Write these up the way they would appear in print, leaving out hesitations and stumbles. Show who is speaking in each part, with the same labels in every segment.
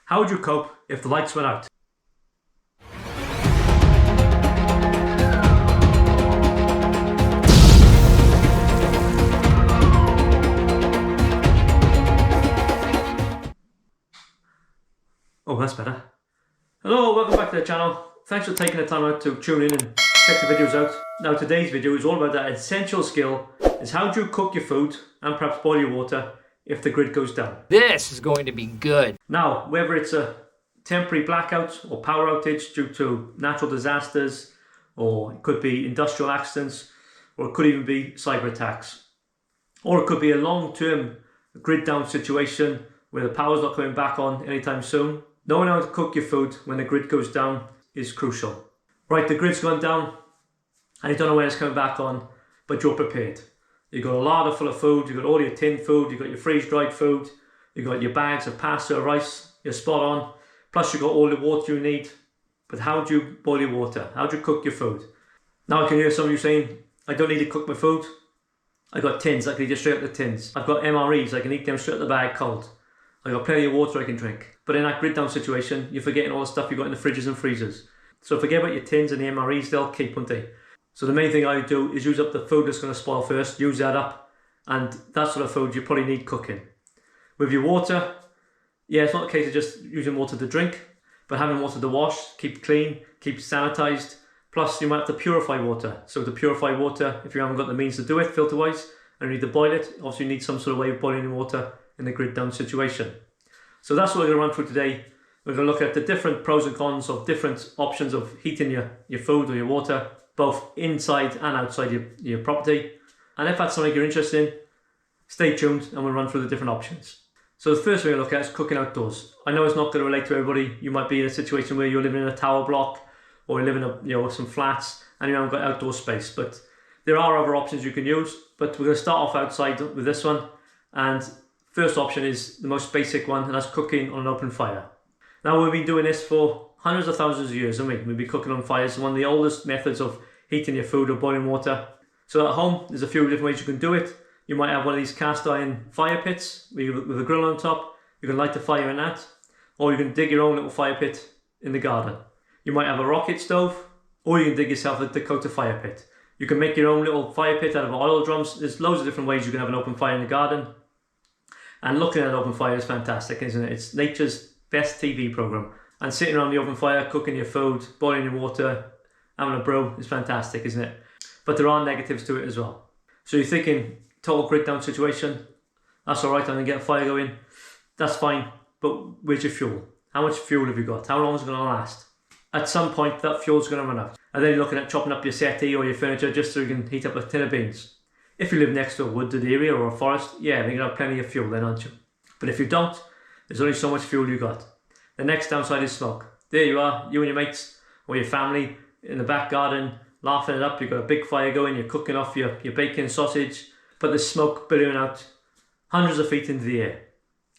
Speaker 1: How would you cope if the lights went out? Oh, that's better. Hello, welcome back to the channel. Thanks for taking the time out to tune in and check the videos out. Now today's video is all about that essential skill, is how do you cook your food and perhaps boil your water if the grid goes down.
Speaker 2: This is going to be good.
Speaker 1: Now, whether it's a temporary blackout or power outage due to natural disasters, or it could be industrial accidents, or it could even be cyber attacks, or it could be a long-term grid down situation where the power's not coming back on anytime soon. Knowing how to cook your food when the grid goes down is crucial. Right, the grid's gone down and you don't know when it's coming back on, but you're prepared. You've got a larder full of food, you've got all your tinned food, you've got your freeze-dried food, you've got your bags of pasta or rice, you're spot on, plus you've got all the water you need. But how do you boil your water? How do you cook your food? Now I can hear some of you saying, I don't need to cook my food. I've got tins, I can eat it straight out the tins. I've got MREs, I can eat them straight out the bag cold. I've got plenty of water I can drink. But in that grid down situation, you're forgetting all the stuff you've got in the fridges and freezers. So forget about your tins and the MREs, they'll keep, won't they? So the main thing I do is use up the food that's going to spoil first, use that up, and that sort of food you probably need cooking. With your water, yeah, it's not a case of just using water to drink, but having water to wash, keep clean, keep sanitized, plus you might have to purify water. So to purify water, if you haven't got the means to do it filter-wise, and you need to boil it, obviously you need some sort of way of boiling your water in the grid down situation. So that's what we're going to run through today. We're going to look at the different pros and cons of different options of heating your food or your water, both inside and outside your property. And if that's something you're interested in, stay tuned and we'll run through the different options. So the first thing we're going to look at is cooking outdoors. I know it's not going to relate to everybody. You might be in a situation where you're living in a tower block or you live in some flats and you haven't got outdoor space. But there are other options you can use. But we're going to start off outside with this one. And first option is the most basic one, and that's cooking on an open fire. Now we've been doing this for hundreds of thousands of years, haven't we? We've been cooking on fires, one of the oldest methods of heating your food or boiling water. So at home, there's a few different ways you can do it. You might have one of these cast iron fire pits with a grill on top. You can light the fire in that, or you can dig your own little fire pit in the garden. You might have a rocket stove, or you can dig yourself a Dakota fire pit. You can make your own little fire pit out of oil drums. There's loads of different ways you can have an open fire in the garden. And looking at an open fire is fantastic, isn't it? It's nature's best TV program. And sitting around the open fire, cooking your food, boiling your water, having a brew is fantastic, isn't it? But there are negatives to it as well. So you're thinking, total grid down situation, that's all right, I'm going to get a fire going. That's fine, but where's your fuel? How much fuel have you got? How long is it going to last? At some point, that fuel's going to run out. And then you're looking at chopping up your settee or your furniture just so you can heat up a tin of beans. If you live next to a wooded area or a forest, yeah, then you're going to have plenty of fuel then, aren't you? But if you don't, there's only so much fuel you got. The next downside is smoke. There you are, you and your mates or your family in the back garden, laughing it up. You've got a big fire going, you're cooking off your bacon sausage, but there's smoke billowing out hundreds of feet into the air.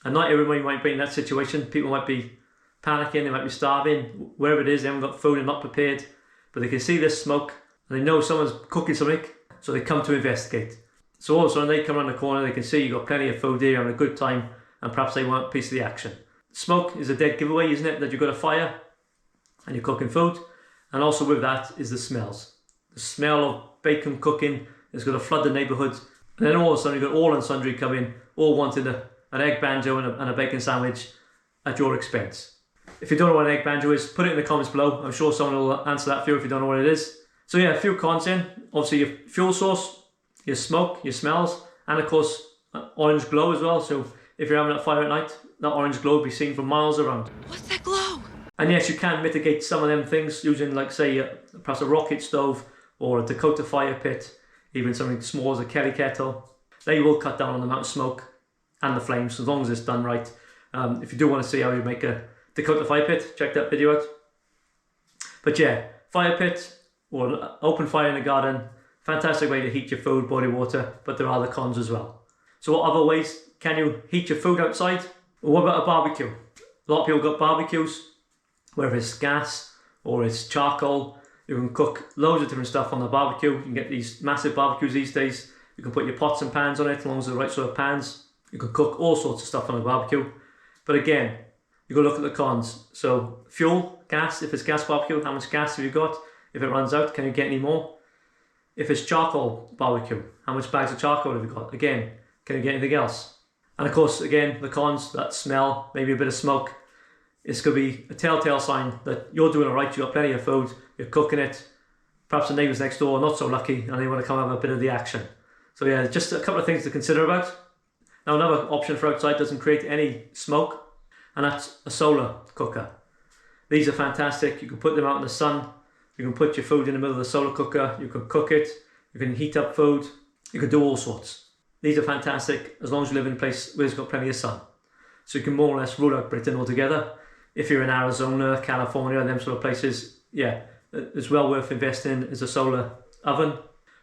Speaker 1: And not everybody might be in that situation. People might be panicking, they might be starving, wherever it is, they haven't got food and not prepared, but they can see this smoke and they know someone's cooking something, so they come to investigate. So all of a sudden they come around the corner, they can see you've got plenty of food here, having a good time, and perhaps they want a piece of the action. Smoke is a dead giveaway, isn't it, that you've got a fire and you're cooking food. And also with that is the smells. The smell of bacon cooking is going to flood the neighbourhood. And then all of a sudden you've got all and sundry come in, all wanting an egg banjo and a bacon sandwich at your expense. If you don't know what an egg banjo is, put it in the comments below. I'm sure someone will answer that for you if you don't know what it is. So yeah, a few cons in. Obviously your fuel source, your smoke, your smells, and of course orange glow as well. So if you're having a fire at night, that orange glow will be seen from miles around.
Speaker 2: What's that glow?
Speaker 1: And yes, you can mitigate some of them things using, like say, perhaps a rocket stove or a Dakota fire pit, even something small as a Kelly kettle. They will cut down on the amount of smoke and the flames, as long as it's done right. If you do want to see how you make a Dakota fire pit, check that video out. But yeah, fire pit or an open fire in the garden, fantastic way to heat your food, boil your water, but there are the cons as well. So what other ways can you heat your food outside? Well, what about a barbecue? A lot of people got barbecues, whether it's gas or it's charcoal. You can cook loads of different stuff on the barbecue. You can get these massive barbecues these days. You can put your pots and pans on it, as long as they're the right sort of pans. You can cook all sorts of stuff on a barbecue. But again, you got to look at the cons. So fuel, gas, if it's gas barbecue, how much gas have you got? If it runs out, can you get any more? If it's charcoal barbecue, how much bags of charcoal have you got? Again, can you get anything else? And of course, again, the cons, that smell, maybe a bit of smoke. It's going to be a telltale sign that you're doing all right, you've got plenty of food, you're cooking it. Perhaps the neighbours next door are not so lucky and they want to come have a bit of the action. So yeah, just a couple of things to consider about. Now another option for outside doesn't create any smoke, and that's a solar cooker. These are fantastic. You can put them out in the sun. You can put your food in the middle of the solar cooker. You can cook it. You can heat up food. You can do all sorts. These are fantastic as long as you live in a place where it's got plenty of sun. So you can more or less rule out Britain altogether. If you're in Arizona, California, and them sort of places, yeah, it's well worth investing in as a solar oven.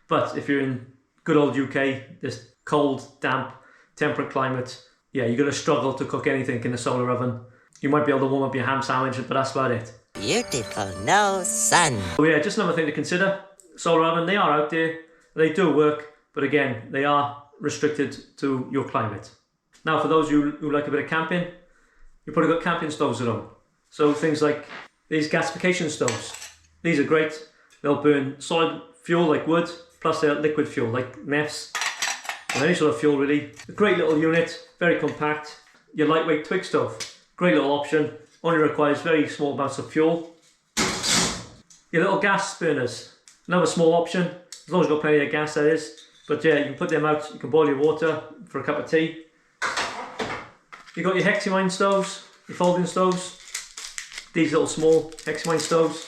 Speaker 1: But if you're in good old UK, this cold, damp, temperate climate, yeah, you're going to struggle to cook anything in a solar oven. You might be able to warm up your ham sandwich, but that's about it.
Speaker 3: Beautiful, no sun.
Speaker 1: So yeah, just another thing to consider. Solar oven, they are out there. They do work, but again, they are restricted to your climate. Now, for those of you who like a bit of camping, you've probably got camping stoves at home. So things like these gasification stoves. These are great. They'll burn solid fuel like wood, plus they're liquid fuel like meths, or any sort of fuel really. A great little unit, very compact. Your lightweight twig stove, great little option. Only requires very small amounts of fuel. Your little gas burners, another small option, as long as you've got plenty of gas, that is. But yeah, you can put them out, you can boil your water for a cup of tea. You've got your hexamine stoves, your folding stoves, these little small hexamine stoves.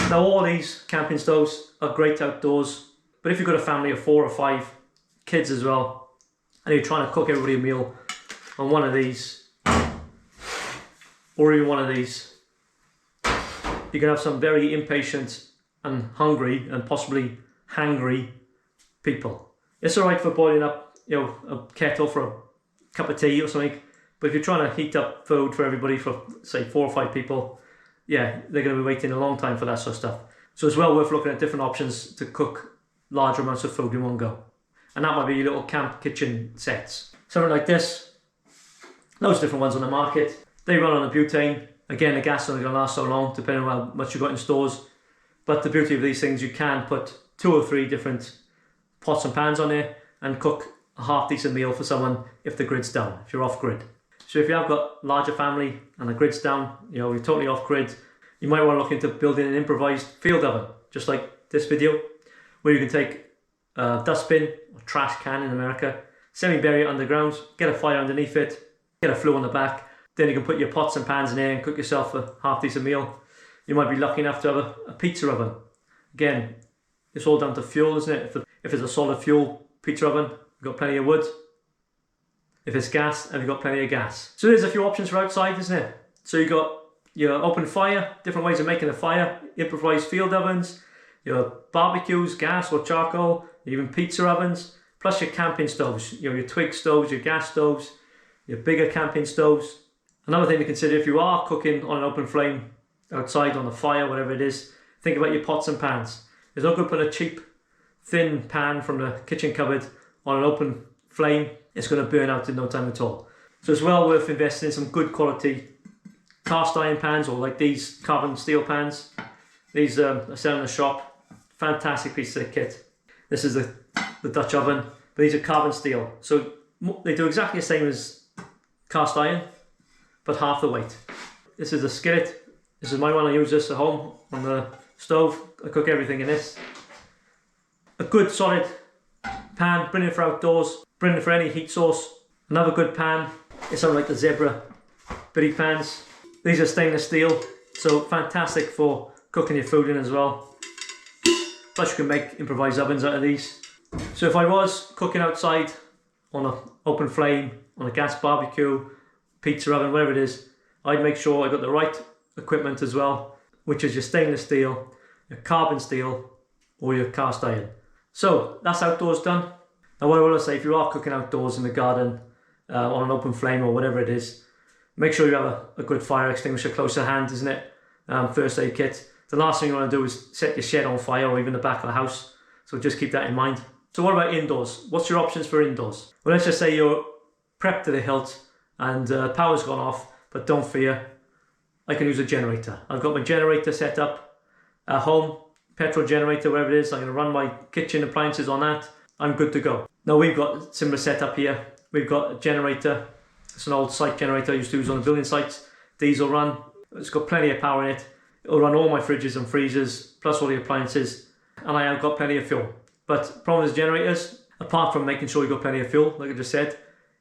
Speaker 1: Now all these camping stoves are great outdoors, but if you've got a family of 4 or 5 kids as well, and you're trying to cook everybody a meal on one of these, or even one of these, you can have some very impatient and hungry and possibly hangry people. It's alright for boiling up, a kettle for a cup of tea or something, but if you're trying to heat up food for everybody for say 4 or 5 people, yeah, they're going to be waiting a long time for that sort of stuff. So it's well worth looking at different options to cook larger amounts of food in one go. And that might be your little camp kitchen sets. Something like this. Those different ones on the market. They run on a butane. Again, the gas is only going to last so long, depending on how much you've got in stores. But the beauty of these things, you can put 2 or 3 different pots and pans on there and cook a half decent meal for someone if the grid's down, if you're off grid. So if you have got larger family and the grid's down, you're totally off grid, you might want to look into building an improvised field oven, just like this video, where you can take a dustbin or trash can in America, semi-bury it underground, get a fire underneath it, get a flue on the back, then you can put your pots and pans in there and cook yourself a half decent meal. You might be lucky enough to have a pizza oven. Again, it's all down to fuel, isn't it? If it's a solid fuel pizza oven, you've got plenty of wood. If it's gas, have you got plenty of gas? So there's a few options for outside, isn't it? So you've got your open fire, different ways of making a fire, improvised field ovens, your barbecues, gas or charcoal, even pizza ovens, plus your camping stoves, your twig stoves, your gas stoves, your bigger camping stoves. Another thing to consider if you are cooking on an open flame, outside on the fire, whatever it is, think about your pots and pans. There's no good putting a cheap, thin pan from the kitchen cupboard on an open flame. It's going to burn out in no time at all. So it's well worth investing in some good quality cast iron pans, or like these carbon steel pans. These are selling in the shop. Fantastic piece of kit. This is the Dutch oven, but these are carbon steel. So they do exactly the same as cast iron, but half the weight. This is the skillet. This is my one. I use this at home on the stove. I cook everything in this. A good solid pan, brilliant for outdoors, brilliant for any heat source. Another good pan is something like the Zebra bitty pans. These are stainless steel, so fantastic for cooking your food in as well. Plus you can make improvised ovens out of these. So if I was cooking outside on an open flame, on a gas barbecue, pizza oven, whatever it is, I'd make sure I got the right equipment as well, which is your stainless steel, your carbon steel, or your cast iron. So that's outdoors done. Now what I want to say, if you are cooking outdoors in the garden, on an open flame or whatever it is, make sure you have a good fire extinguisher close to hand, isn't it? First aid kit. The last thing you want to do is set your shed on fire or even the back of the house. So just keep that in mind. So what about indoors? What's your options for indoors? Well, let's just say you're prepped to the hilt and power's gone off, but don't fear, I can use a generator. I've got my generator set up at home, petrol generator, wherever it is. I'm going to run my kitchen appliances on that. I'm good to go. Now we've got a similar setup here. We've got a generator. It's an old site generator I used to use on the building sites. Diesel run. It's got plenty of power in it. It'll run all my fridges and freezers, plus all the appliances, and I have got plenty of fuel. But the problem with generators, apart from making sure you've got plenty of fuel, like I just said,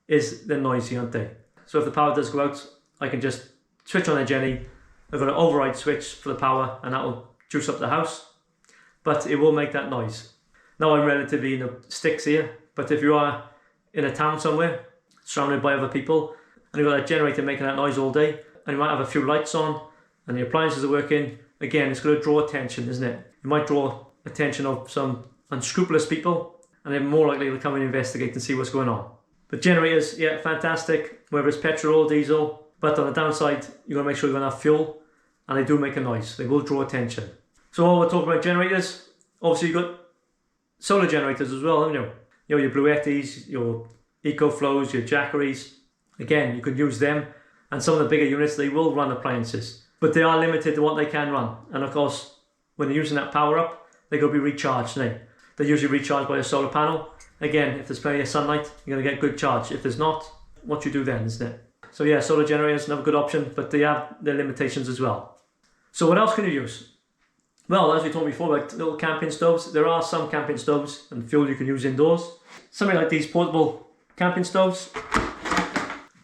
Speaker 1: is they're noisy, aren't they? So if the power does go out, I can just switch on a Jenny. I've got an override switch for the power, and that will juice up the house, but it will make that noise. Now I'm relatively in the sticks here, but if you are in a town somewhere, surrounded by other people, and you've got that generator making that noise all day, and you might have a few lights on, and the appliances are working, again, it's going to draw attention, isn't it? You might draw attention of some unscrupulous people, and they're more likely to come and investigate and see what's going on. But generators, yeah, fantastic, whether it's petrol or diesel, but on the downside, you've got to make sure you've got enough fuel, and they do make a noise. They will draw attention. So while we're talking about generators, obviously you've got solar generators as well, haven't you? You know, your Bluettis, your EcoFlows, your Jackerys. Again, you could use them, and some of the bigger units, they will run appliances, but they are limited to what they can run. And of course, when they're using that power up, they're going to be recharged. They're usually recharged by a solar panel. Again, if there's plenty of sunlight, you're going to get good charge. If there's not, what you do then, isn't it? So yeah, solar generators, another good option, but they have their limitations as well. So what else can you use? Well, as we talked before, like little camping stoves, there are some camping stoves and fuel you can use indoors. Something like these portable camping stoves,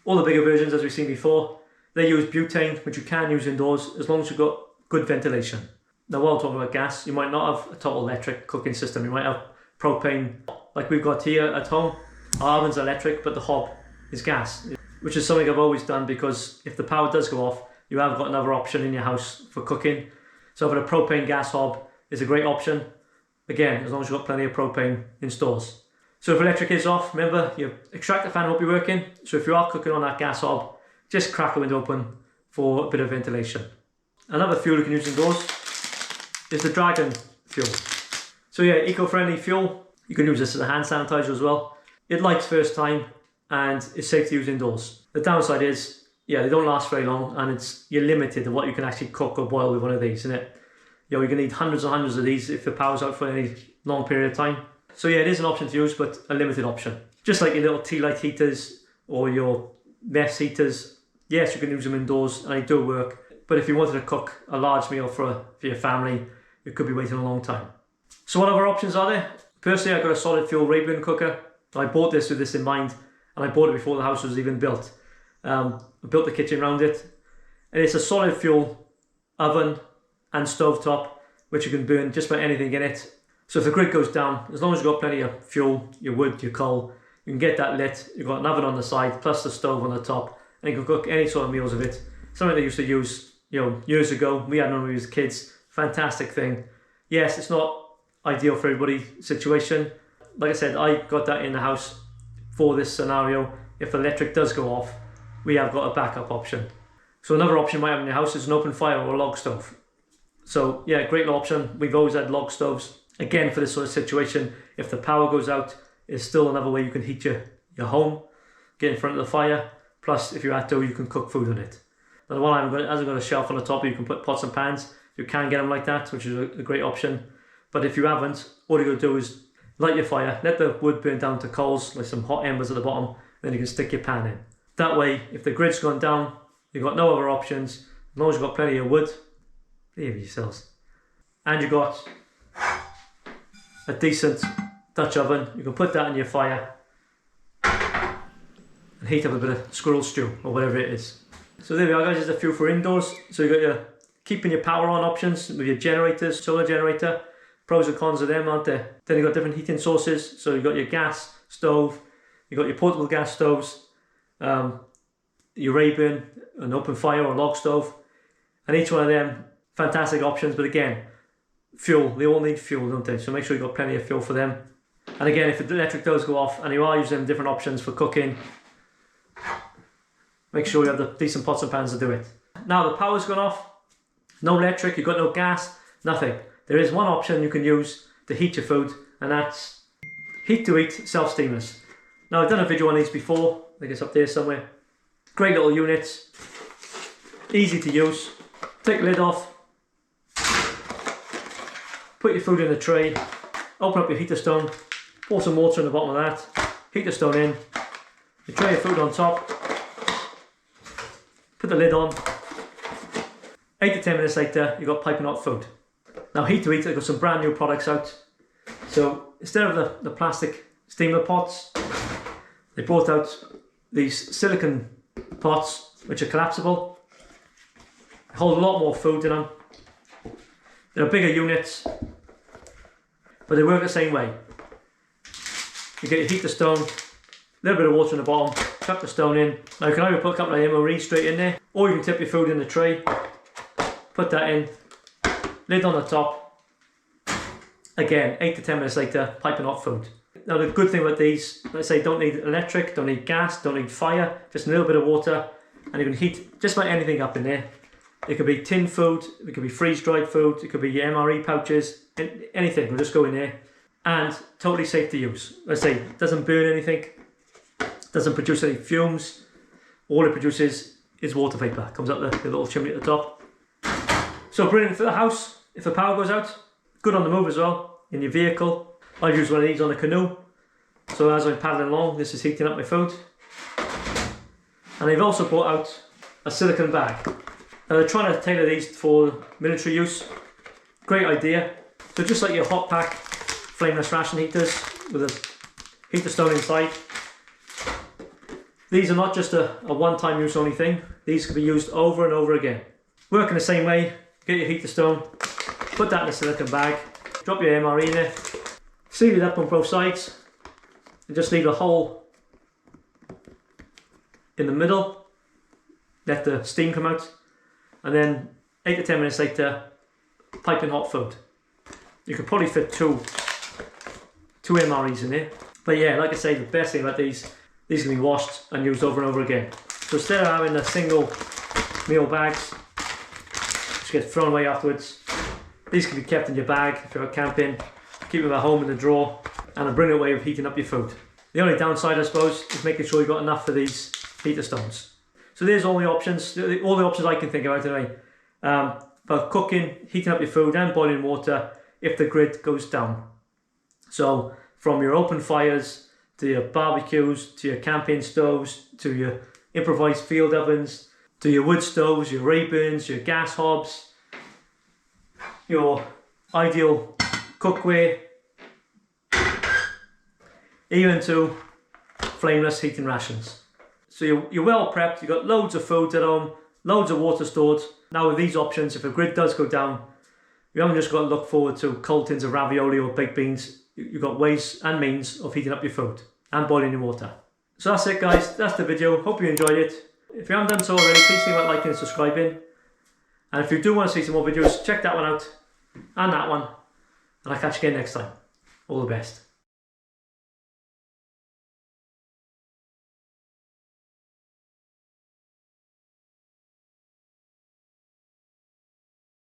Speaker 1: all the bigger versions as we've seen before, they use butane, which you can use indoors as long as you've got good ventilation. Now while talking about gas, you might not have a total electric cooking system, you might have propane, like we've got here at home. Our oven's electric, but the hob is gas, which is something I've always done, because if the power does go off, you have got another option in your house for cooking. So having a propane gas hob is a great option, again, as long as you've got plenty of propane in stores. So if electric is off, remember your extractor fan won't be working, so if you are cooking on that gas hob, just crack the window open for a bit of ventilation. Another fuel you can use indoors is the Dragon fuel. So yeah, eco-friendly fuel. You can use this as a hand sanitizer as well. It lights first time and it's safe to use indoors. The downside is, yeah, they don't last very long, and you're limited to what you can actually cook or boil with one of these, isn't it? You know, you're gonna need hundreds and hundreds of these if the power's out for any long period of time. So yeah, it is an option to use, but a limited option. Just like your little tea light heaters or your mess heaters, yes, you can use them indoors and they do work. But if you wanted to cook a large meal for your family, you could be waiting a long time. So what other options are there? Personally, I got a solid fuel Rayburn cooker. I bought this with this in mind, and I bought it before the house was even built. I built the kitchen around it, and it's a solid fuel oven and stovetop, which you can burn just about anything in it. So if the grid goes down, as long as you've got plenty of fuel, your wood, your coal, you can get that lit. You've got an oven on the side, plus the stove on the top, and you can cook any sort of meals with it. Something they used to use, you know, years ago. We had them when we was kids. Fantastic thing. Yes, it's not ideal for everybody's situation. Like I said, I got that in the house for this scenario. If the electric does go off, we have got a backup option. So another option you might have in your house is an open fire or a log stove. So yeah, great little option. We've always had log stoves. Again, for this sort of situation, if the power goes out, it's still another way you can heat your home, get in front of the fire. Plus, if you had to, you can cook food on it. Now the one I've got a shelf on the top, you can put pots and pans. You can get them like that, which is a great option. But if you haven't, all you're going to do is light your fire, let the wood burn down to coals, like some hot embers at the bottom, then you can stick your pan in. That way, if the grid's gone down, you've got no other options. As long as you've got plenty of wood, leave yourselves. And you've got a decent Dutch oven, you can put that in your fire and heat up a bit of squirrel stew or whatever it is. So there we are, guys, there's a few for indoors. So you've got your keeping your power on options with your generators, solar generator. Pros and cons of them, aren't there? Then you've got different heating sources. So you've got your gas stove, you've got your portable gas stoves, your Rayburn, an open fire or log stove. And each one of them, fantastic options. But again, fuel, they all need fuel, don't they? So make sure you've got plenty of fuel for them. And again, if the electric does go off and you are using different options for cooking, make sure you have the decent pots and pans to do it. Now the power's gone off, no electric, you've got no gas, nothing. There is one option you can use to heat your food, and that's heat to eat self-steamers. Now I've done a video on these before, I think it's up there somewhere. Great little units, easy to use. Take the lid off, put your food in the tray, open up your heater stone, pour some water in the bottom of that, heater stone in, you tray your food on top, put the lid on. 8 to 10 minutes later, you've got piping hot food. Now Heat to Eat, they've got some brand new products out. So instead of the plastic steamer pots, they brought out these silicone pots which are collapsible. They hold a lot more food in them. They're bigger units, but they work the same way. You get your heater stone, a little bit of water in the bottom, chuck the stone in. Now you can either put a couple of MRE straight in there, or you can tip your food in the tray, put that in, lid on the top. Again, 8 to 10 minutes later, piping hot food. Now the good thing about these, let's say, don't need electric, don't need gas, don't need fire, just a little bit of water, and you can heat just about anything up in there. It could be tin food, it could be freeze-dried food, it could be your MRE pouches, anything will just go in there. And totally safe to use. Let's say, it doesn't burn anything, doesn't produce any fumes. All it produces is water vapour, comes out the little chimney at the top. So brilliant for the house, if the power goes out. Good on the move as well, in your vehicle. I use one of these on a canoe. So as I'm paddling along, this is heating up my food. And they've also brought out a silicone bag. Now they're trying to tailor these for military use. Great idea. So just like your hot pack flameless ration heaters with a heater stone inside. These are not just a one-time use only thing. These can be used over and over again. Work in the same way. Get your heater stone, put that in a silicone bag, drop your MRE in it, seal it up on both sides, and just leave a hole in the middle. Let the steam come out, and then 8 to 10 minutes later, piping hot food. You could probably fit two MREs in there. But yeah, like I say, the best thing about these can be washed and used over and over again. So instead of having the single meal bags, which get thrown away afterwards, these can be kept in your bag if you're out camping, keep them at home in the drawer, and a brilliant way of heating up your food. The only downside, I suppose, is making sure you've got enough of these heater stones. So there's all the options I can think about anyway. For cooking, heating up your food and boiling water if the grid goes down. So from your open fires, to your barbecues, to your camping stoves, to your improvised field ovens, to your wood stoves, your Ray-Burns, your gas hobs, your ideal cookware, even to flameless heating rations. So you're well prepped, you've got loads of food at home, loads of water stored. Now with these options, if a grid does go down, you haven't just got to look forward to cold tins of ravioli or baked beans. You've got ways and means of heating up your food and boiling your water. So that's it guys, that's the video, hope you enjoyed it. If you haven't done so already, please think about liking and subscribing. And if you do want to see some more videos, check that one out and that one. And I'll catch you again next time. All the best.